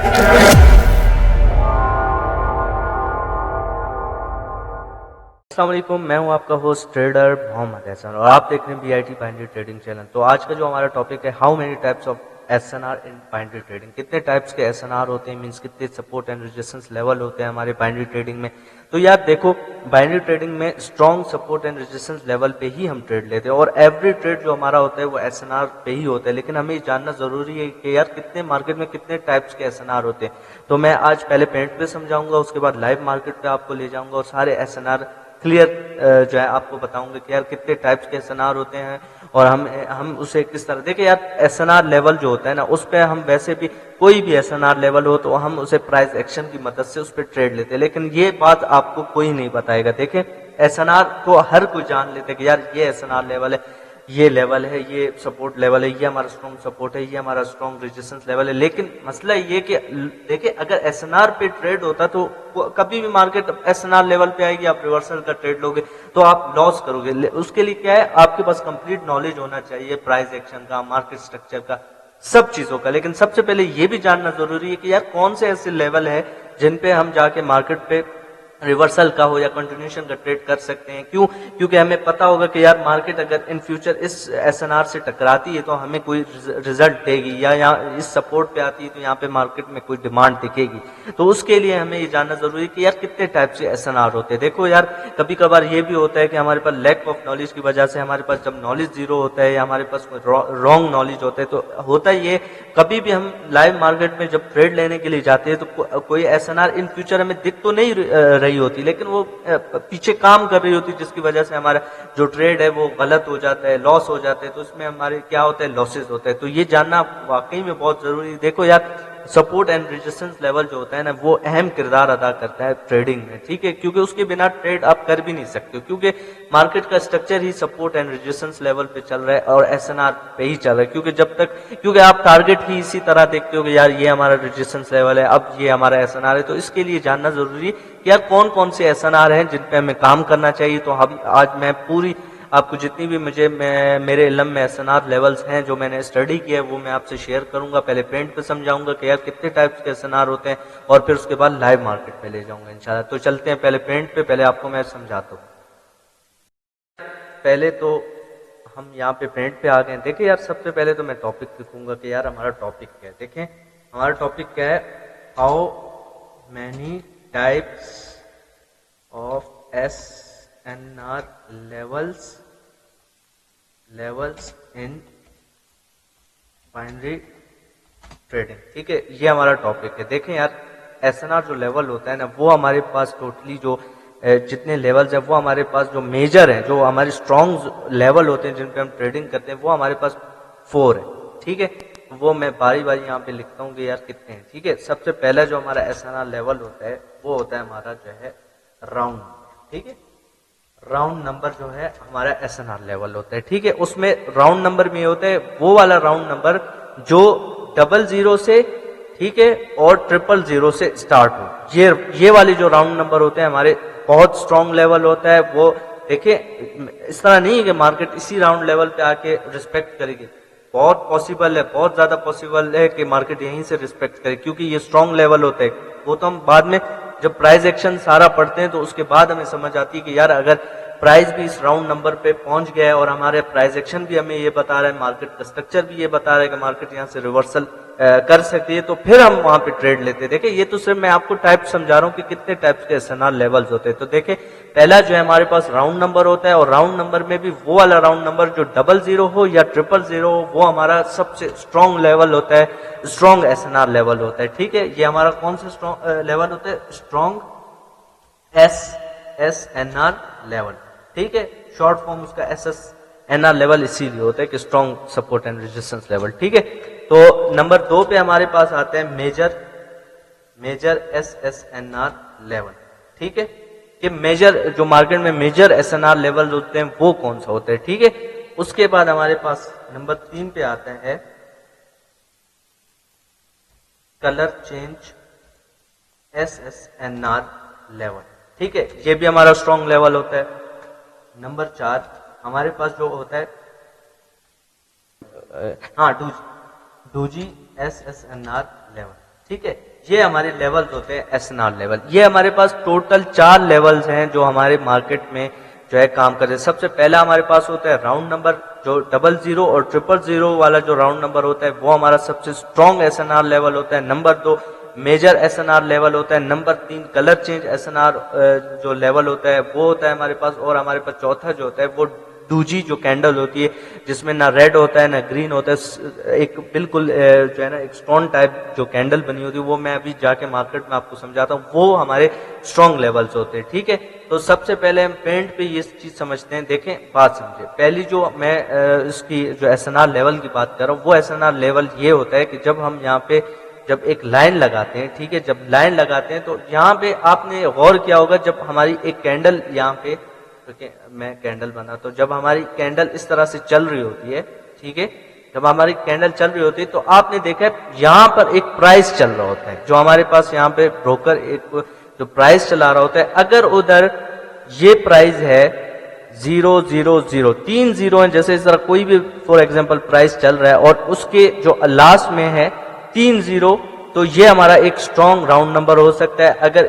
अस्सलाम वालेकुम, मैं हूं आपका होस्ट ट्रेडर मोहम्मद एहसान और आप देख रहे हैं बीआईटी बाइनरी ट्रेडिंग चैनल। तो आज का जो हमारा टॉपिक है, how many types of SNR in binary trading. कितने टाइप्स के एसएनआर होते हैं, मींस कितने सपोर्ट एंड रेजिस्टेंस लेवल होते हैं हमारे बाइनरी ट्रेडिंग में। तो यार देखो, बाइनरी ट्रेडिंग में strong support and resistance level पे ही हम ट्रेड लेते हैं और एवरी ट्रेड जो हमारा होता है वो एसएनआर पे ही होता है। लेकिन हमें जानना जरूरी है कि यार कितने मार्केट में कितने टाइप्स के एसएनआर होते हैं। तो मैं आज पहले पेंट पे समझाऊंगा, उसके बाद लाइव मार्केट पे आपको ले जाऊंगा और सारे एसएनआर क्लियर जो है आपको बताऊंगा कि यार कितने टाइप्स के एसएनआर होते हैं और हम उसे किस तरह। देखिए यार, एसएनआर लेवल जो होता है ना, उस पे हम वैसे भी कोई भी एसएनआर लेवल हो तो हम उसे प्राइस एक्शन की मदद से उस पर ट्रेड लेते हैं। लेकिन ये बात आपको कोई नहीं बताएगा। देखिए, एसएनआर को हर कोई जान लेते हैं कि यार ये एसएनआर लेवल है, ये लेवल है, ये सपोर्ट लेवल है, ये हमारा स्ट्रॉन्ग सपोर्ट है, ये हमारा स्ट्रॉन्ग रेजिस्टेंस लेवल है। लेकिन मसला ये कि देखिए, अगर एसएनआर पे ट्रेड होता तो कभी भी मार्केट एसएनआर लेवल पे आएगी, आप रिवर्सल का ट्रेड लोगे तो आप लॉस करोगे। उसके लिए क्या है, आपके पास कंप्लीट नॉलेज होना चाहिए प्राइस एक्शन का, मार्केट स्ट्रक्चर का, सब चीजों का। लेकिन सबसे पहले ये भी जानना जरूरी है कि यार कौन से ऐसे लेवल है जिन पे हम जाके मार्केट पे रिवर्सल का हो या कंटिन्यूएशन का ट्रेड कर सकते हैं। क्यों? क्योंकि हमें पता होगा कि यार मार्केट अगर इन फ्यूचर इस एसएनआर से टकराती है तो हमें कोई रिजल्ट देगी, या यहाँ इस सपोर्ट पे आती है तो यहाँ पे मार्केट में कोई डिमांड दिखेगी। तो उसके लिए हमें ये जानना जरूरी है कि यार कितने टाइप से एसएनआर होते हैं। देखो यार, कभी कभार ये भी होता है कि हमारे पास लैक ऑफ नॉलेज की वजह से, हमारे पास जब नॉलेज जीरो होता है या हमारे पास रॉन्ग नॉलेज होता है, तो होता ये कभी भी हम लाइव मार्केट में जब ट्रेड लेने के लिए जाते हैं तो कोई एसएनआर इन फ्यूचर हमें दिख तो नहीं रही होती, लेकिन वो पीछे काम कर रही होती, जिसकी वजह से हमारा जो ट्रेड है वो गलत हो जाता है, लॉस हो जाते हैं। तो इसमें हमारे क्या होता है, लॉसेस होते हैं। तो ये जानना वाकई में बहुत जरूरी है। देखो यार, सपोर्ट एंड रेजिस्टेंस लेवल जो होता है ना, वो अहम किरदार अदा करता है ट्रेडिंग में, ठीक है। क्योंकि उसके बिना ट्रेड आप कर भी नहीं सकते, क्योंकि मार्केट का structure he support and resistance level पे चल रहा है और एसएनआर पे ही चल रहा है। क्योंकि आप टारगेट ही इसी तरह देखते हो कि यार ये हमारा रेजिस्टेंस लेवल है, अब ये हमारा एसएनआर है। तो इसके लिए जानना जरूरी है कि यार कौन कौन से एसएनआर हैं जिन पे हमें काम करना चाहिए। तो आज मैं पूरी आपको जितनी भी मेरे इल्म में एसएनआर लेवल्स हैं जो मैंने स्टडी किया है वो मैं आपसे शेयर करूंगा। पहले पेंट पे समझाऊंगा कि यार कितने टाइप्स के एसएनआर होते हैं और फिर उसके बाद लाइव मार्केट पे ले जाऊंगा इंशाल्लाह। तो चलते हैं पहले पेंट पे, पहले आपको मैं समझाता हूँ। पहले तो हम यहाँ पे पेंट पे आ गए। देखिए यार, सबसे पहले तो मैं टॉपिक लिखूंगा कि यार हमारा टॉपिक क्या है। देखें हमारा टॉपिक क्या है, how many types of SNR levels in binary trading, ठीक है। ये हमारा टॉपिक है। देखें यार, एसएनआर जो लेवल होता है ना, वो हमारे पास टोटली जो जितने लेवल्स हैं वो हमारे पास जो मेजर हैं, जो हमारे स्ट्रॉन्ग लेवल होते हैं जिन पे हम ट्रेडिंग करते हैं, वो हमारे पास 4 है, ठीक है। वो मैं बारी बारी यहाँ पे लिखता हूँ कि यार कितने हैं, ठीक है। सबसे पहला जो हमारा एसएनआर लेवल होता है वो होता है हमारा जो है राउंड, ठीक है। राउंड नंबर जो है हमारा एसएनआर लेवल होता है, ठीक है। उसमें राउंड नंबर में होता है वो वाला राउंड नंबर जो 00 से, ठीक है, और 000 से स्टार्ट हो। ये वाले जो राउंड नंबर होते हैं हमारे बहुत स्ट्रॉन्ग लेवल होता है। वो देखिए, इस तरह नहीं है कि मार्केट इसी राउंड लेवल पे आके रिस्पेक्ट करेगी। बहुत पॉसिबल है, बहुत ज्यादा पॉसिबल है कि मार्केट यहीं से रिस्पेक्ट करे, क्योंकि ये स्ट्रॉन्ग लेवल होते हैं। वो तो हम बाद में जब प्राइस एक्शन सारा पढ़ते हैं तो उसके बाद हमें समझ आती है कि यार अगर प्राइस भी इस राउंड नंबर पे पहुंच गया है और हमारे प्राइस एक्शन भी हमें ये बता रहा है, मार्केट का स्ट्रक्चर भी ये बता रहा है कि मार्केट यहाँ से रिवर्सल कर सकती है, तो फिर हम वहां पे ट्रेड लेते हैं। देखिए, ये तो सिर्फ मैं आपको टाइप समझा रहा हूँ कि कितने टाइप्स के एसएनआर लेवल्स होते हैं। तो देखिए, पहला जो है हमारे पास राउंड नंबर होता है और राउंड नंबर में भी वो वाला राउंड नंबर जो 00 हो या 000 हो, वो हमारा सबसे स्ट्रॉन्ग लेवल होता है, स्ट्रॉन्ग एसएनआर लेवल होता है, ठीक है। ये हमारा कौन सा स्ट्रॉन्ग लेवल होता है, स्ट्रॉन्ग एसएनआर लेवल, ठीक है। शॉर्ट फॉर्म उसका एसएनआर लेवल इसीलिए होता है कि strong support and resistance level, ठीक है। तो नंबर 2 पे हमारे पास आते हैं मेजर एसएनआर लेवल, ठीक है। कि मेजर जो मार्केट में मेजर एसएनआर लेवल होते हैं वो कौन सा होता है, ठीक है। उसके बाद हमारे पास नंबर 3 पे आता है कलर चेंज एसएनआर लेवल, ठीक है। ये भी हमारा स्ट्रॉन्ग लेवल होता है। नंबर 4 हमारे पास जो होता है डूजी एसएनआर लेवल, ٹھیک ہے. یہ ہمارے لیولز ہوتے ہیں ایس این آر لیول. یہ ہمارے پاس ٹوٹل 4 لیولز ہیں جو ہمارے مارکیٹ میں جو ہے کام کرتے ہیں. سب سے پہلا ہمارے پاس ہوتا ہے راؤنڈ نمبر, جو 00 اور 000 والا جو راؤنڈ نمبر ہوتا ہے وہ ہمارا سب سے strong S N R level ہوتا ہے. Number 2 major S N R level ہوتا ہے. Number 3 colour change S N R جو لیول ہوتا ہے وہ ہوتا ہے ہمارے پاس. اور ہمارے پاس چوتھا جو ہوتا ہے وہ دوجی جو کینڈل ہوتی ہے جس میں نہ ریڈ ہوتا ہے نہ گرین ہوتا ہے, ایک بالکل جو ہے نا ایک اسٹون ٹائپ جو کینڈل بنی ہوتی ہے, وہ میں ابھی جا کے مارکیٹ میں آپ کو سمجھاتا ہوں. وہ ہمارے اسٹرانگ لیولز ہوتے ہیں. ٹھیک ہے, تو سب سے پہلے ہم پینٹ پہ یہ چیز سمجھتے ہیں. دیکھیں بات سمجھے, پہلی جو میں اس کی جو ایس این آر لیول کی بات کر رہا ہوں وہ ایس این آر لیول یہ ہوتا ہے کہ جب ہم یہاں پہ جب ایک لائن لگاتے ہیں, ٹھیک ہے, جب لائن لگاتے ہیں تو یہاں پہ آپ نے غور کیا ہوگا جب ہماری ایک کینڈل یہاں پہ, میں کینڈل بنا تو جب ہماری کینڈل اس طرح سے چل رہی ہوتی ہے, ٹھیک ہے, جب ہماری کینڈل چل رہی ہوتی ہے تو آپ نے دیکھا یہاں پر ایک پرائس چل رہا ہوتا ہے, جو ہمارے پاس یہاں پہ بروکر ایک جو پرائس چلا رہا ہوتا ہے. اگر ادھر یہ پرائس ہے 000 3 0 ہیں, جیسے اس طرح کوئی بھی فور ایگزامپل پرائس چل رہا ہے اور اس کے جو لاسٹ میں ہے 3 0, تو یہ ہمارا ایک اسٹرانگ راؤنڈ نمبر ہو سکتا ہے. اگر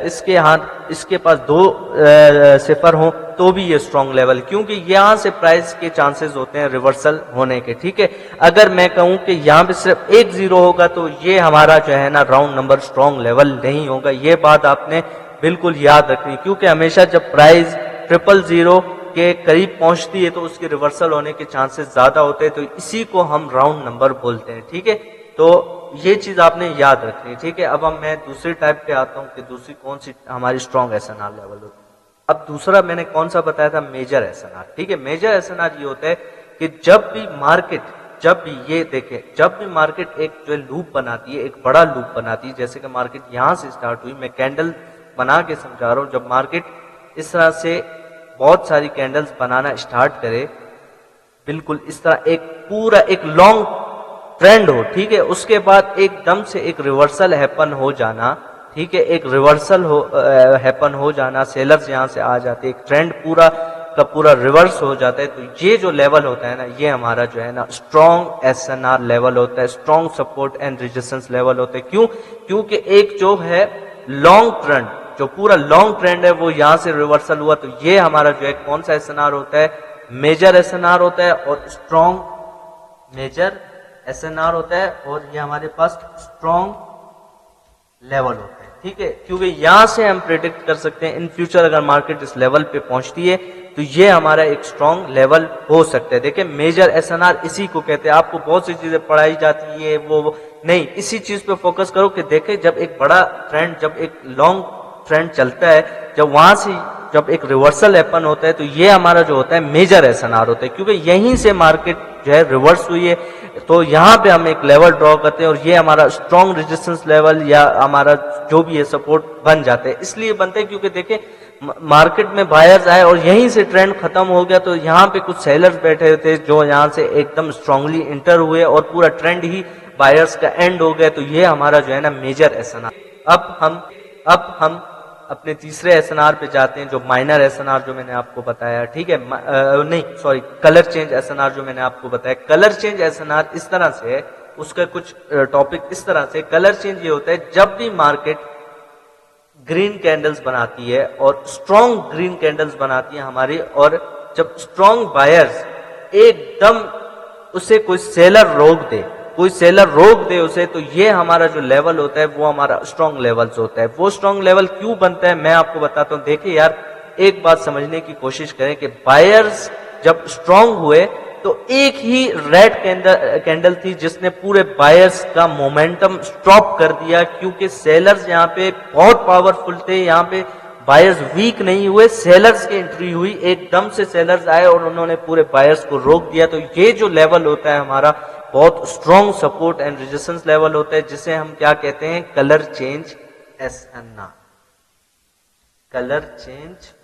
اس کے پاس 2 صفر ہوں تو بھی یہ اسٹرانگ لیول, کیونکہ یہاں سے پرائس کے چانسز ہوتے ہیں ریورسل ہونے کے. ٹھیک ہے, اگر میں کہوں کہ یہاں پہ صرف 1 0 ہوگا تو یہ ہمارا جو ہے نا راؤنڈ نمبر اسٹرانگ لیول نہیں ہوگا. یہ بات آپ نے بالکل یاد رکھنی, کیونکہ ہمیشہ جب پرائس 000 کے قریب پہنچتی ہے تو اس کے ریورسل ہونے کے چانسز زیادہ ہوتے ہیں, تو اسی کو ہم راؤنڈ نمبر بولتے ہیں. ٹھیک ہے, تو یہ چیز آپ نے یاد رکھنی ہے. ٹھیک ہے, اب میں دوسری ٹائپ پہ آتا ہوں کہ دوسری کون سی ہماری strong S N R level ہوتی ہے. اب دوسرا میں نے کون سا بتایا تھا, میجر ایس این آر. ٹھیک ہے, میجر ایس این آر یہ ہوتا ہے کہ جب بھی مارکیٹ, جب بھی یہ دیکھیں, جب بھی مارکیٹ ایک جو لوپ بناتی ہے, ایک بڑا لوپ بناتی ہے, جیسے کہ مارکیٹ یہاں سے اسٹارٹ ہوئی, میں کینڈل بنا کے سمجھا رہا ہوں, جب مارکیٹ اس طرح سے بہت ساری کینڈلز بنانا اسٹارٹ کرے, بالکل اس طرح ایک پورا ایک لانگ ٹرینڈ ہو, ٹھیک ہے, اس کے بعد ایک دم سے ایک ریورسل ہیپن ہو جانا, ٹھیک ہے, ایک ریورسل ہیپن ہو جانا, سیلرز یہاں سے آ جاتے, ایک ٹرینڈ پورا کا پورا ریورس ہو جاتا ہے, تو یہ جو لیول ہوتا ہے نا یہ ہمارا جو ہے نا strong S N R level ہوتا ہے, strong support and resistance level ہوتا ہے. کیوں؟ کیونکہ ایک جو ہے لانگ ٹرینڈ, جو پورا لانگ ٹرینڈ ہے وہ یہاں سے ریورسل ہوا, تو یہ ہمارا جو ہے کون سا ایس این آر ہوتا ہے, میجر ایس این آر ہوتا ہے, اور strong major S N R ہوتا ہے, اور یہ ہمارے پاس اسٹرانگ لیول ہوتا ہے. ٹھیک ہے, کیونکہ یہاں سے ہم پریڈکٹ کر سکتے ہیں ان فیوچر اگر مارکیٹ اس لیول پہ پہنچتی ہے تو یہ ہمارا ایک اسٹرانگ لیول ہو سکتا ہے. دیکھیں میجر ایس این آر اسی کو کہتے ہیں. آپ کو بہت سی چیزیں پڑھائی جاتی ہے وہ نہیں, اسی چیز پہ فوکس کرو کہ دیکھیں جب ایک بڑا ٹرینڈ, جب ایک لانگ ٹرینڈ چلتا ہے, جب وہاں سے جب ایک ریورسل ہیپن ہوتا ہے تو یہ ہمارا جو ہوتا ہے میجر ایس این آر ہوتا ہے, کیونکہ یہیں سے مارکیٹ جو ہے ریورس ہوئی ہے, تو یہاں پہ ہم ایک لیول ڈرا کرتے ہیں اور یہ ہمارا اسٹرانگ ریزسٹنس لیول یا ہمارا جو بھی ہے سپورٹ بن جاتے ہیں. اس لیے بنتے ہیں کیونکہ دیکھیں مارکیٹ میں بائرز آئے اور یہیں سے ٹرینڈ ختم ہو گیا, تو یہاں پہ کچھ سیلرز بیٹھے تھے جو یہاں سے ایک دم اسٹرانگلی انٹر ہوئے اور پورا ٹرینڈ ہی بائرز کا اینڈ ہو گیا, تو یہ ہمارا جو ہے نا میجر ایس این آر. اب ہم اپنے تیسرے ایس این آر پہ جاتے ہیں, جو مائنر ایس این آر جو میں نے آپ کو بتایا. ٹھیک ہے, نہیں sorry, colour change S N R جو میں نے آپ کو بتایا. Colour change S N R اس طرح سے, اس کا کچھ ٹاپک اس طرح سے, کلر چینج یہ ہوتا ہے جب بھی مارکیٹ گرین کینڈلز بناتی ہے اور اسٹرانگ گرین کینڈلز بناتی ہیں ہماری, اور جب اسٹرانگ بائرز ایک دم اسے کوئی سیلر روک دے, کوئی سیلر روک دے اسے, تو یہ ہمارا جو لیول ہوتا ہے وہ ہمارا اسٹرانگ لیولز ہوتا ہے. وہ اسٹرانگ لیول کیوں بنتا ہے میں آپ کو بتاتا ہوں. دیکھیں یار ایک بات سمجھنے کی کوشش کریں کہ بائرز جب اسٹرانگ ہوئے تو ایک ہی ریڈ کینڈل تھی جس نے پورے بائرز کا مومنٹم سٹاپ کر دیا, کیونکہ سیلرز یہاں پہ بہت پاورفل تھے, یہاں پہ بائرز ویک نہیں ہوئے, سیلرز کی انٹری ہوئی, ایک دم سے سیلرز آئے اور انہوں نے پورے بائرز کو روک دیا. تو یہ جو لیول ہوتا ہے ہمارا بہت strong support and resistance level ہوتا ہے, جسے ہم کیا کہتے ہیں, colour change S N R. Colour change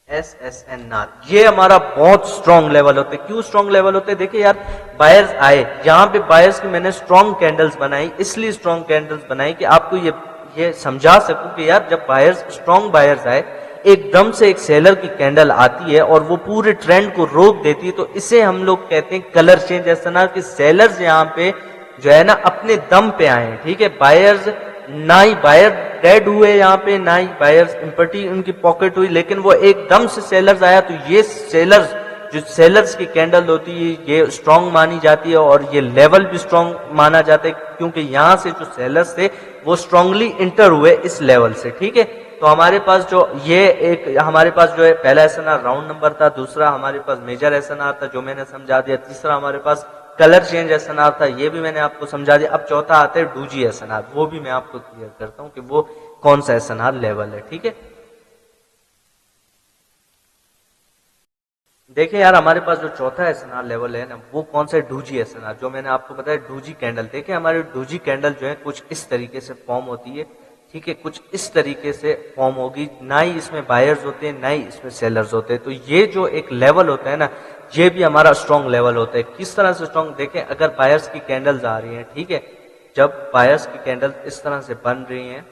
S N R یہ ہمارا بہت اسٹرانگ لیول ہوتا ہے. کیوں اسٹرانگ لیول ہوتا ہے؟ دیکھیں یار بائرز آئے, یہاں پہ بائرز کی میں نے اسٹرانگ کینڈلز بنائی, اس لیے اسٹرانگ کینڈلز بنائی کہ آپ کو یہ سمجھا سکوں کہ یار جب بائرز اسٹرانگ بائرز آئے, ایک دم سے ایک سیلر کی کینڈل آتی ہے اور وہ پورے ٹرینڈ کو روک دیتی ہے, تو اسے ہم لوگ کہتے ہیں colour change S N R, کہ سیلرز یہاں پہ جو ہے نا اپنے دم پہ آئے. ٹھیک ہے, بائرز ना ही बायर डेड हुए यहाँ पे, ना ही बायर इम्पटी उनकी पॉकेट हुई, लेकिन वो एकदम से सेलर्स आया तो ये सेलर्स, जो सेलर्स की कैंडल होती है ये स्ट्रांग मानी जाती है और ये लेवल भी स्ट्रांग माना जाता है, क्योंकि यहाँ से जो सेलर्स थे वो स्ट्रांगली इंटर हुए इस लेवल से। ठीक है, तो हमारे पास जो ये एक हमारे पास जो है पहला एसएनआर राउंड नंबर था, दूसरा हमारे पास मेजर एसएनआर था जो मैंने समझा दिया, तीसरा हमारे पास कलर चेंज एसएनआर था, ये भी मैंने आपको समझा दिया। अब चौथा आता है डूजी एसएनआर, वो भी मैं आपको क्लियर करता हूं कि वो कौन सा एसएनआर लेवल है। ठीक है, देखिए यार हमारे पास जो चौथा एसएनआर लेवल है ना वो कौन सा है, डूजी एसएनआर, जो मैंने आपको बताया डूजी कैंडल। देखिए हमारी डूजी कैंडल जो है कुछ इस तरीके से फॉर्म होती है। ठीक है, कुछ इस तरीके से फॉर्म होगी, ना ही इसमें बायर्स होते हैं ना ही इसमें सेलर्स होते हैं। तो ये जो एक लेवल होता है ना ये भी हमारा स्ट्रॉन्ग लेवल होता है। किस तरह से स्ट्रॉन्ग, देखें अगर बायर्स की कैंडल्स आ रही हैं, ठीक है, जब बायर्स की कैंडल इस तरह से बन रही हैं,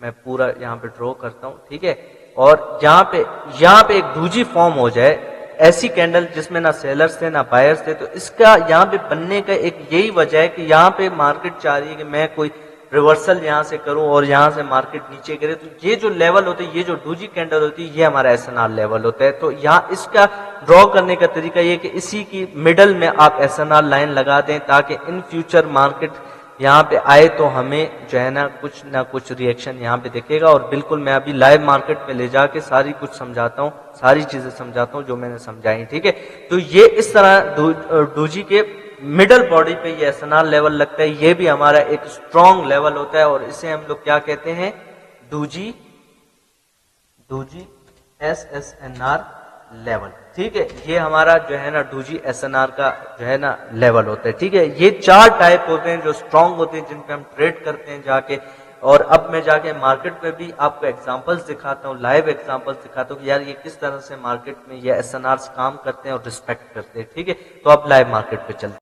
मैं पूरा यहाँ पे ड्रॉ करता हूँ, ठीक है, और यहाँ पे एक डूजी फॉर्म हो जाए, ऐसी कैंडल जिसमें ना सेलर्स थे ना बायर्स थे, तो इसका यहाँ पे बनने का एक यही वजह है कि यहाँ पे मार्केट चाह रही है कि मैं कोई रिवर्सल यहाँ से करूं और यहाँ से मार्केट नीचे गिरे। तो ये जो लेवल होते हैं, ये जो डूजी कैंडल होती है, ये हमारा एसएनआर लेवल होता है। तो यहाँ इसका ड्रॉ करने का तरीका ये कि इसी की मिडल में आप एसएनआर लाइन लगा दें ताकि इन फ्यूचर मार्केट यहाँ पे आए तो हमें जो है ना कुछ रिएक्शन यहाँ पे दिखेगा। और बिल्कुल मैं अभी लाइव मार्केट पे ले जाके सारी कुछ समझाता हूँ, सारी चीजें समझाता हूँ जो मैंने समझाई। ठीक है, तो ये इस तरह डूजी के मिडल बॉडी पे ये एसएनआर लेवल लगता है, ये भी हमारा एक स्ट्रॉन्ग लेवल होता है और इसे हम लोग क्या कहते हैं, डूजी एसएनआर लेवल। ठीक है, ये हमारा जो है ना डूजी एसएनआर का जो है ना लेवल होता है। ठीक है, ये चार टाइप होते हैं जो स्ट्रॉन्ग होते हैं, जिन पे हम ट्रेड करते हैं जाके। और अब मैं जाके मार्केट पे भी आपको एग्जांपल्स दिखाता हूँ, लाइव एग्जांपल्स दिखाता हूँ कि यार ये किस तरह से मार्केट में ये एसएनआर काम करते हैं और रिस्पेक्ट करते हैं। ठीक है, तो अब लाइव मार्केट पे चलते हैं।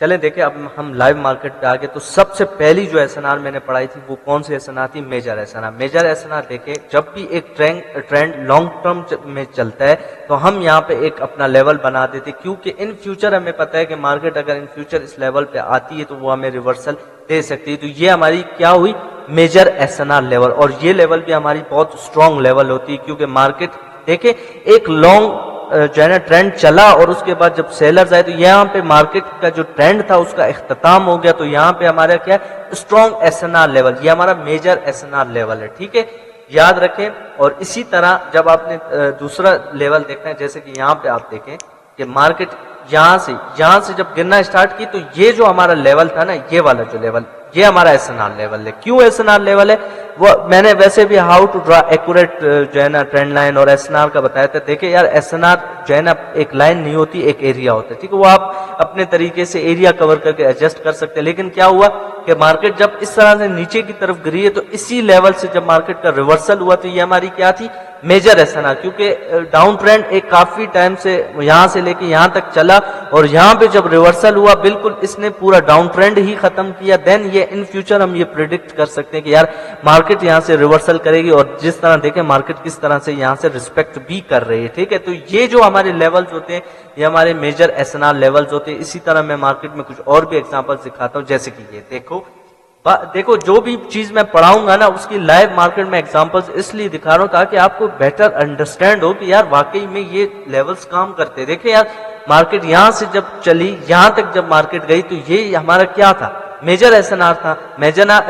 चलें देखिए, अब हम लाइव मार्केट पे आ गए। तो सबसे पहली जो एसएनआर मैंने पढ़ाई थी वो कौन सी एसएनआर थी, मेजर एसएनआर। मेजर एसएनआर देखिए, जब भी एक ट्रेंड लॉन्ग टर्म में चलता है तो हम यहाँ पे एक अपना लेवल बना देते, क्योंकि इन फ्यूचर हमें पता है कि मार्केट अगर इन फ्यूचर इस लेवल पे आती है तो वो हमें रिवर्सल दे सकती है। तो ये हमारी क्या हुई, मेजर एसएनआर लेवल। और ये लेवल भी हमारी बहुत स्ट्रॉन्ग लेवल होती है, क्योंकि मार्केट देखे एक लॉन्ग जो है ना ट्रेंड चला और उसके बाद जब सेलर्स आए तो यहाँ पे मार्केट का जो ट्रेंड था उसका इख्तिताम हो गया। तो यहाँ पे हमारा क्या स्ट्रॉन्ग एसएनआर लेवल, ये हमारा मेजर एसएनआर लेवल है। ठीक है, याद रखें। और इसी तरह जब आपने दूसरा लेवल देखना है, जैसे कि यहाँ पे आप देखें कि मार्केट यहाँ से जब गिरना स्टार्ट की, तो ये जो हमारा लेवल था ना, ये वाला जो लेवल, ये हमारा एसएनआर लेवल है। क्यों एसएनआर लेवल है, वो मैंने वैसे भी हाउ टू ड्रा एक्यूरेट जो है ना ट्रेंड लाइन और एसएनआर का बताया था। देखिए यार, एसएनआर जो है ना एक लाइन नहीं होती, एक एरिया होता है। ठीक है, वो आप अपने तरीके से एरिया कवर करके एडजस्ट कर सकते हैं। लेकिन क्या हुआ कि मार्केट जब इस तरह से नीचे की तरफ गिरी है, तो इसी लेवल से जब मार्केट का रिवर्सल हुआ तो ये हमारी क्या थी, मेजर एसएनआर। क्योंकि डाउन ट्रेंड एक काफी टाइम से यहां से लेके यहां तक चला और यहां पे जब रिवर्सल हुआ, बिल्कुल इसने पूरा डाउन ट्रेंड ही खत्म किया। देन ये इन फ्यूचर हम ये प्रिडिक्ट कर सकते हैं कि यार मार्केट यहां से रिवर्सल करेगी, और जिस तरह देखें मार्केट किस तरह से यहां से रिस्पेक्ट भी कर रही है। ठीक है, तो ये जो हमारे लेवल्स होते हैं ये हमारे मेजर एसएनआर लेवल्स होते हैं। इसी तरह मैं मार्केट में कुछ और भी एग्जांपल्स दिखाता हूं, जैसे कि ये देखो जो भी चीज मैं पढ़ाऊंगा ना उसकी लाइव मार्केट में एग्जांपल्स इसलिए दिखा रहा हूं ताकि आपको बेटर अंडरस्टैंड हो कि यार वाकई में ये लेवल्स काम करते हैं। देखिए यार, मार्केट यहां से जब चली यहां तक जब मार्केट गई तो ये हमारा क्या था, मेजर एसएनआर था।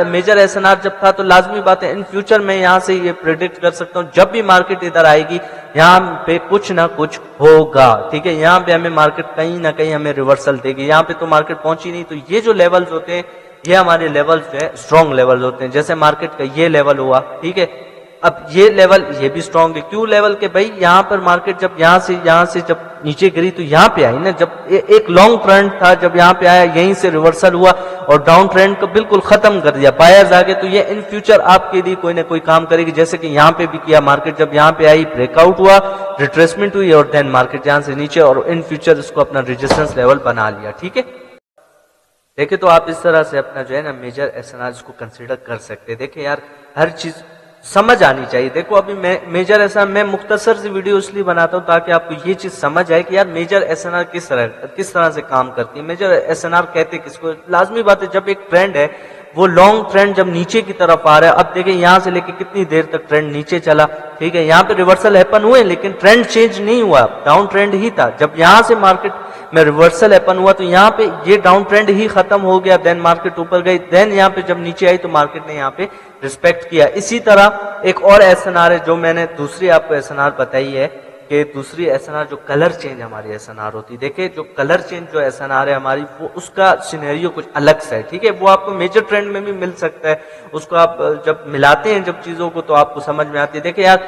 मेजर एसएनआर जब था तो लाजमी बात है इन फ्यूचर में यहां से ये प्रिडिक्ट कर सकता हूं, जब भी मार्केट इधर आएगी यहां पे कुछ ना कुछ होगा। ठीक है, यहां पे हमें मार्केट कहीं ना कहीं हमें रिवर्सल देगी। यहां पे तो मार्केट पहुंची नहीं, तो ये जो लेवल्स होते हैं ये हमारे लेवल्स जो है स्ट्रॉन्ग लेवल होते हैं। जैसे मार्केट का ये लेवल हुआ, ठीक है, अब ये लेवल ये भी स्ट्रॉन्ग है। क्यों लेवल के भाई, यहां पर मार्केट जब यहां से जब नीचे गिरी तो यहां पे आई ना, जब एक लॉन्ग ट्रेंड था, जब यहां पे आया यहीं से रिवर्सल हुआ और डाउन ट्रेंड को बिल्कुल खत्म कर दिया, बायर्स आ गए। तो ये इन फ्यूचर आपके लिए कोई ना कोई काम करेगी, जैसे कि यहां पे भी किया। मार्केट जब यहां पे आई, ब्रेकआउट हुआ, रिट्रेसमेंट हुई और देन मार्केट यहां से नीचे और इन फ्यूचर इसको अपना रेजिस्टेंस लेवल बना लिया। ठीक है, देखिए तो आप इस तरह से अपना जो है ना मेजर एसएनआर को कंसीडर कर सकते हैं। देखिए यार, हर चीज समझ आनी चाहिए। देखो अभी मैं मेजर एसएनआर मैं मुख्तसर सी वीडियो इसलिए बनाता हूं ताकि आपको ये चीज समझ आए कि यार मेजर एसएनआर किस तरह से काम करती है। मेजर एसएनआर कहते किसको, लाजमी बात है जब एक ट्रेंड है وہ لانگ ٹرینڈ جب نیچے کی طرف آ رہا ہے, اب دیکھیں یہاں سے لے کے کتنی دیر تک ٹرینڈ نیچے چلا, ٹھیک ہے, یہاں پہ ریورسل ہیپن ہوئے لیکن ٹرینڈ چینج نہیں ہوا, ڈاؤن ٹرینڈ ہی تھا. جب یہاں سے مارکیٹ میں ریورسل ہیپن ہوا تو یہاں پہ یہ ڈاؤن ٹرینڈ ہی ختم ہو گیا, دین مارکیٹ اوپر گئی, دین یہاں پہ جب نیچے آئی تو مارکیٹ نے یہاں پہ ریسپیکٹ کیا. اسی طرح ایک اور ایس این آر ہے جو میں نے دوسری آپ کو ایس این آر بتائی ہے کہ دوسری ایس این آر جو کلر چینج ہماری ایس این آر ہوتی ہے. دیکھیں جو کلر چینج جو ایس این آر ہے ہماری, وہ اس کا سینیریو کچھ الگ سا ہے, ٹھیک ہے, وہ آپ کو میجر ٹرینڈ میں بھی مل سکتا ہے, اس کو آپ جب ملاتے ہیں جب چیزوں کو تو آپ کو سمجھ میں آتی ہے. دیکھیں یار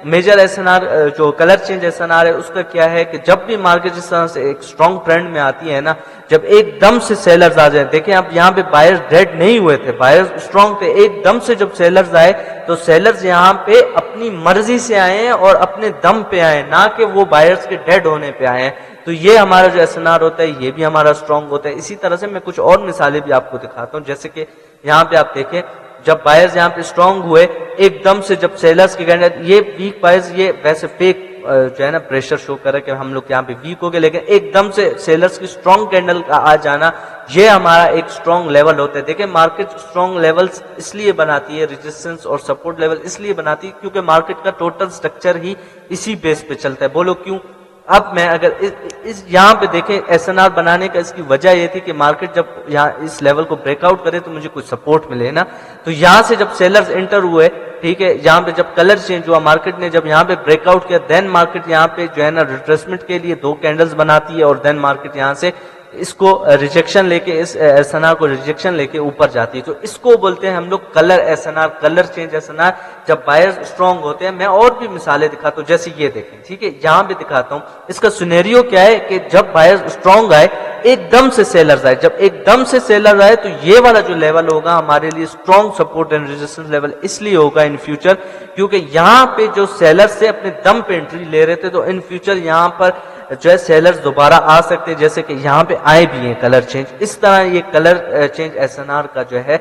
میجر ایس این آر جو colour change S N R ہے اس کا کیا ہے کہ جب بھی مارکیٹ اس طرح سے ایک اسٹرانگ ٹرینڈ میں آتی ہے نا, جب ایک دم سے سیلرز آ جائیں, دیکھیں اب یہاں پہ بائرز ڈیڈ نہیں ہوئے تھے, بائرز اسٹرانگ تھے, ایک دم سے جب سیلرز آئے تو سیلرز یہاں پہ اپنی مرضی سے آئے ہیں اور اپنے دم پہ آئے, نہ کہ وہ بائرز کے ڈیڈ ہونے پہ آئے ہیں. تو یہ ہمارا جو ایس این آر ہوتا ہے یہ بھی ہمارا اسٹرانگ ہوتا ہے. اسی طرح سے میں کچھ اور مثالیں بھی آپ کو دکھاتا ہوں, جیسے کہ یہاں پہ آپ دیکھیں جب بائرز یہاں پہ اسٹرانگ ہوئے ایک دم سے, جب سیلرز کے کینڈل, یہ ویک بائرز یہ ویسے فیک جو ہے نا پریشر شو کر رہے کہ ہم لوگ یہاں پہ ویک ہو گئے, لیکن ایک دم سے سیلرز کی اسٹرانگ کینڈل کا آ جانا یہ ہمارا ایک اسٹرانگ لیول ہوتا ہے. دیکھیں مارکیٹ اسٹرانگ لیولز اس لیے بناتی ہے, ریزسٹنس اور سپورٹ لیول اس لیے بناتی ہے کیونکہ مارکیٹ کا ٹوٹل اسٹرکچر ہی اسی بیس پہ چلتا ہے. بولو کیوں؟ اب میں اگر یہاں پہ دیکھیں ایس این آر بنانے کا اس کی وجہ یہ تھی کہ مارکیٹ جب یہاں اس لیول کو بریک آؤٹ کرے تو مجھے کوئی سپورٹ ملے نا, تو یہاں سے جب سیلرز انٹر ہوئے, ٹھیک ہے, یہاں پہ جب کلر چینج ہوا, مارکیٹ نے جب یہاں پہ بریک آؤٹ کیا, دین مارکیٹ یہاں پہ جو ہے نا ریٹریسمنٹ کے لیے 2 کینڈلز بناتی ہے اور دین مارکیٹ یہاں سے اس کو ریجیکشن لے کے, اس ایس این آر کو ریجیکشن لے کے اوپر جاتی ہے. تو اس کو بولتے ہیں ہم لوگ colour S N R, colour change S N R, جب بائرز اسٹرانگ ہوتے ہیں. میں اور بھی مثالیں دکھاتا ہوں, جیسے یہ دیکھیں, ٹھیک ہے, یہاں پہ دکھاتا ہوں. اس کا سینیریو کیا ہے کہ جب بائرز اسٹرانگ آئے ایک دم سے سیلرز آئے, جب ایک دم سے سیلرز آئے تو یہ والا جو لیول ہوگا ہمارے لیے strong support and resistance level اس لیے ہوگا ان فیوچر کیونکہ یہاں پہ جو سیلرز سے اپنے دم پہ انٹری لے رہے تھے, تو ان فیوچر یہاں پر جو ہے سیلرز دوبارہ آ سکتے, جیسے کہ یہاں پہ آئے بھی ہیں کلر چینج. اس طرح یہ colour change S N R کا جو ہے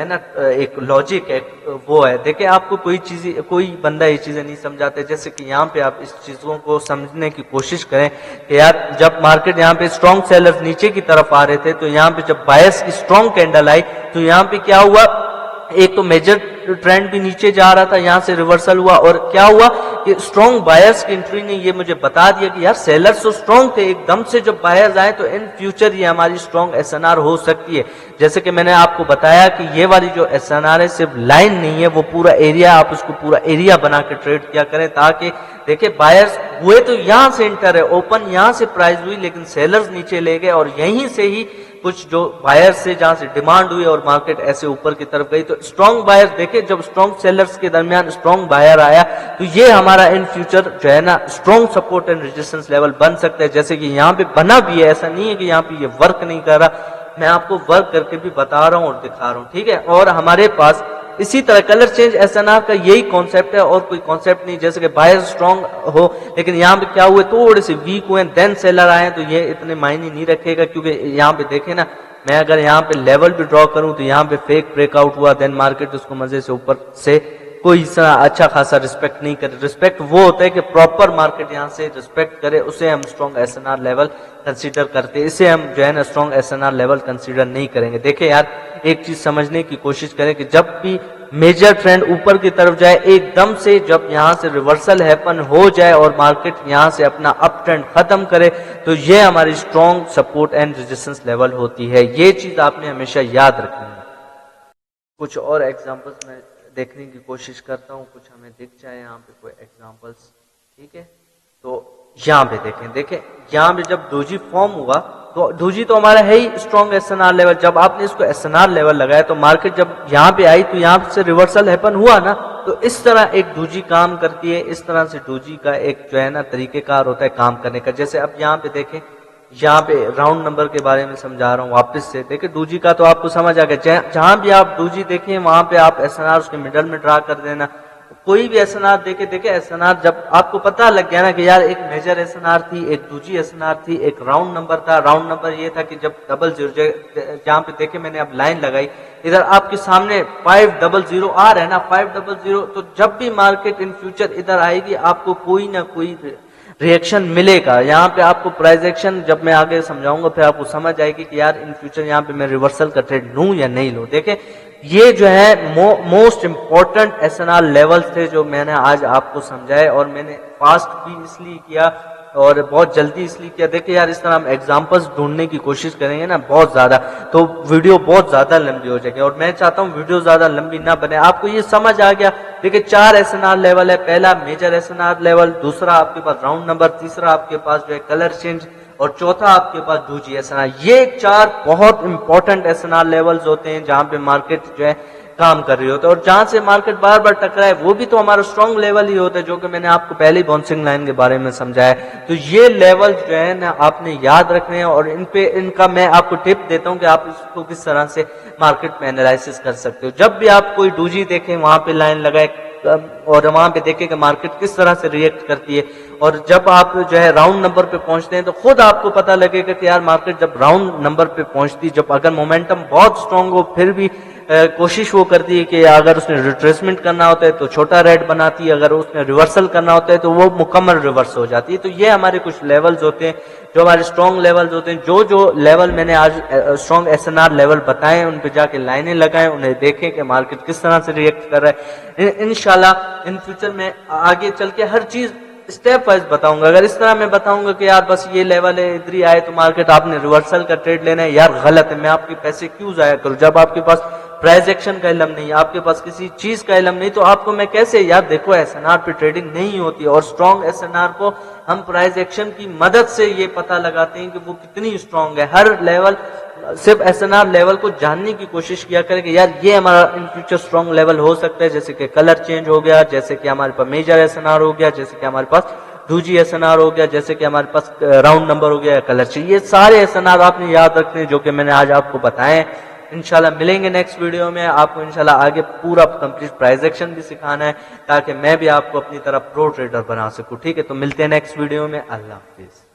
نا ایک لاجک ہے, وہ ہے. دیکھیں آپ کو کوئی بندہ یہ چیزیں نہیں سمجھاتے, جیسے کہ یہاں پہ آپ اس چیزوں کو سمجھنے کی کوشش کریں کہ یار جب مارکیٹ یہاں پہ اسٹرانگ سیلرز نیچے کی طرف آ رہے تھے تو یہاں پہ جب بائرز کی اسٹرانگ کینڈل آئی تو یہاں پہ کیا ہوا, ایک تو میجر ٹرینڈ بھی نیچے جا رہا تھا, یہاں سے ریورسل ہوا, اور کیا ہوا کہ اسٹرانگ بائرز کی انٹری نے یہ مجھے بتا دیا کہ یار سیلرز تو اسٹرانگ تھے, ایک دم سے جب بائرز آئے تو ان فیوچر یہ ہماری اسٹرانگ ایس این آر ہو سکتی ہے. جیسے کہ میں نے آپ کو بتایا کہ یہ والی جو ایس این آر ہے صرف لائن نہیں ہے, وہ پورا ایریا, آپ اس کو پورا ایریا بنا کے ٹریڈ کیا کریں, تاکہ دیکھیں بائرز ہوئے تو یہاں سے انٹر ہے, اوپن یہاں سے پرائز ہوئی, لیکن سیلرز نیچے لے گئے اور یہیں سے ہی کچھ جو بائر سے جہاں سے ڈیمانڈ ہوئی اور مارکیٹ ایسے اوپر کی طرف گئی. تو اسٹرانگ بائر دیکھیں جب اسٹرانگ سیلرز کے درمیان اسٹرانگ بائر آیا تو یہ ہمارا ان فیوچر جو ہے نا strong support and resistance level بن سکتا ہے, جیسے کہ یہاں پہ بنا بھی ہے. ایسا نہیں ہے کہ یہاں پہ یہ ورک نہیں کر رہا, میں آپ کو ورک کر کے بھی بتا رہا ہوں اور دکھا رہا ہوں, ٹھیک ہے. اور ہمارے پاس اسی طرح colour change S N R کا یہی کانسیپٹ ہے اور کوئی کانسیپٹ نہیں. جیسے کہ بائر اسٹرانگ ہو لیکن یہاں پہ کیا ہوئے, تھوڑے سے ویک ہوئے, دین سیلر آئے, تو یہ اتنے معنی نہیں رکھے گا, کیونکہ یہاں پہ دیکھیں نا, میں اگر یہاں پہ لیول بھی ڈرا کروں تو یہاں پہ فیک بریک آؤٹ ہوا, دین مارکیٹ اس کو مزے سے اوپر سے کوئی اچھا خاصا ریسپیکٹ نہیں کرے. ریسپیکٹ وہ ہوتا ہے کہ پراپر مارکیٹ یہاں سے ریسپیکٹ کرے, اسے ہم strong S N R level consider کرتے ہیں, اسے ہم جو ہے نا strong S N R level consider نہیں کریں گے. دیکھیں یار ایک چیز سمجھنے کی کوشش کریں کہ جب بھی میجر ٹرینڈ اوپر کی طرف جائے, ایک دم سے جب یہاں سے ریورسل ہیپن ہو جائے اور مارکیٹ یہاں سے اپنا اپ ٹرینڈ ختم کرے, تو یہ ہماری strong support and resistance level ہوتی ہے. یہ چیز آپ نے ہمیشہ یاد رکھنی ہے. کچھ اور ایگزامپلس میں دیکھنے کی کوشش کرتا ہوں, کچھ ہمیں دکھ جائے یہاں پہ کوئی ایگزامپلس, ٹھیک ہے. تو یہاں پہ دیکھیں یہاں پہ جب ڈوجی فارم ہوا تو ڈوجی تو ہمارا ہے ہی strong S N R level. جب آپ نے اس کو ایس این آر لیول لگایا تو مارکیٹ جب یہاں پہ آئی تو یہاں سے ریورسل ہیپن ہوا نا, تو اس طرح ایک ڈوجی کام کرتی ہے. اس طرح سے ڈوجی کا ایک جو ہے نا طریقہ کار ہوتا ہے کام کرنے کا. جیسے اب یہاں پہ دیکھیں, یہاں پہ راؤنڈ نمبر کے بارے میں سمجھا رہا ہوں واپس سے. دیکھیں ڈوجی کا تو آپ کو سمجھ آ گیا, جہاں بھی آپ ڈوجی دیکھیں وہاں پہ آپ ایس این آر اس کے مڈل میں ڈرا کر دینا. کوئی بھی ایس این آر دیکھیں ایس این آر جب آپ کو پتا لگ گیا نا کہ یار ایک میجر ایس این آر تھی, ایک دوسری ایس این آر تھی, ایک راؤنڈ نمبر تھا. راؤنڈ نمبر یہ تھا کہ جب 00 جہاں پہ دیکھیں میں نے اب لائن لگائی, ادھر آپ کے سامنے 500 آ رہا ہے نا, 500. تو جب بھی مارکیٹ ان فیوچر ادھر آئے گی آپ کو کوئی نہ کوئی रिएक्शन मिलेगा। यहाँ पे आपको प्राइस एक्शन जब मैं आगे समझाऊंगा फिर आपको समझ आएगी कि यार इन फ्यूचर यहाँ पे मैं रिवर्सल का ट्रेड लूं या नहीं लूं। देखें ये जो है मोस्ट इंपॉर्टेंट एसएनआर लेवल्स थे जो मैंने आज आपको समझाए, और मैंने फास्ट भी इसलिए किया और बहुत जल्दी इसलिए किया। देखिए यार इस तरह हम एग्जांपल्स ढूंढने की कोशिश करेंगे ना बहुत ज्यादा, तो वीडियो बहुत ज्यादा लंबी हो जाएगी, और मैं चाहता हूँ वीडियो ज्यादा लंबी ना बने। आपको ये समझ आ गया। देखिए 4 एसएनआर लेवल है। पहला मेजर एसएनआर लेवल, दूसरा आपके पास राउंड नंबर, तीसरा आपके पास जो है कलर चेंज, और चौथा आपके पास डूजी एसएनआर। ये 4 बहुत इंपॉर्टेंट एसएनआर लेवल्स होते हैं जहां पे मार्केट जो है काम कर रही होती है, और जहां से मार्केट बार बार टकराए वो भी तो हमारा स्ट्रॉन्ग लेवल ही होता है, जो कि मैंने आपको पहले ही बाउंसिंग लाइन के बारे में समझाया। तो ये लेवल जो है ना आपने याद रखने हैं, और इनका मैं आपको टिप देता हूं कि आप इसको किस तरह से मार्केट में एनालिसिस कर सकते हो। जब भी आप कोई डूजी देखें वहां पे लाइन लगाए और वहां पे देखें कि मार्केट किस तरह से रिएक्ट करती है, और जब आप जो है राउंड नंबर पे पहुंचते हैं तो खुद आपको पता लगेगा कि यार मार्केट जब राउंड नंबर पे पहुंचती, जब अगर मोमेंटम बहुत स्ट्रांग हो फिर भी कोशिश वो करती है कि अगर उसने रिट्रेसमेंट करना होता है तो छोटा रेड बनाती है, अगर उसने रिवर्सल करना होता है तो वो मुकम्मल रिवर्स हो जाती है। तो ये हमारे कुछ लेवल्स होते हैं जो हमारे स्ट्रॉन्ग लेवल्स होते हैं। जो जो लेवल मैंने आज स्ट्रॉन्ग एसएनआर लेवल बताए उन पे जाके लाइनें लगाएं, उन्हें देखें कि मार्केट किस तरह से रिएक्ट कर रहा है। इंशाल्लाह इन फ्यूचर में आगे चल के हर चीज स्टेप वाइज बताऊंगा। अगर इस तरह मैं बताऊंगा कि यार बस ये लेवल है इधर ही आए तो मार्केट आपने रिवर्सल का ट्रेड लेना है, यार गलत है। मैं आपके पैसे क्यों जाया करूं जब आपके पास प्राइस एक्शन का इल्म नहीं है, आपके पास किसी चीज का इल्म नहीं, तो आपको मैं कैसे, यार देखो एसएनआर पे ट्रेडिंग नहीं होती, और स्ट्रॉन्ग एसएनआर को हम प्राइस एक्शन की मदद से ये पता लगाते हैं कि वो कितनी स्ट्रॉन्ग है। हर लेवल सिर्फ एसएनआर लेवल को जानने की कोशिश किया करें कि यार ये हमारा इन फ्यूचर स्ट्रॉन्ग लेवल हो सकता है, जैसे कि कलर चेंज हो गया, जैसे कि हमारे पास मेजर एसएनआर हो गया, जैसे कि हमारे पास डूजी एसएनआर हो गया, जैसे कि हमारे पास राउंड नंबर हो गया, कलर चेंज। ये सारे एसएनआर आपने याद रखने हैं जो कि मैंने आज आपको बताए। इंशाल्लाह मिलेंगे नेक्स्ट वीडियो में। आपको इंशाल्लाह आगे पूरा कंप्लीट प्राइस एक्शन भी सिखाना है ताकि मैं भी आपको अपनी तरह प्रो ट्रेडर बना सकूं। ठीक है, तो मिलते हैं नेक्स्ट वीडियो में। अल्लाह हाफिज।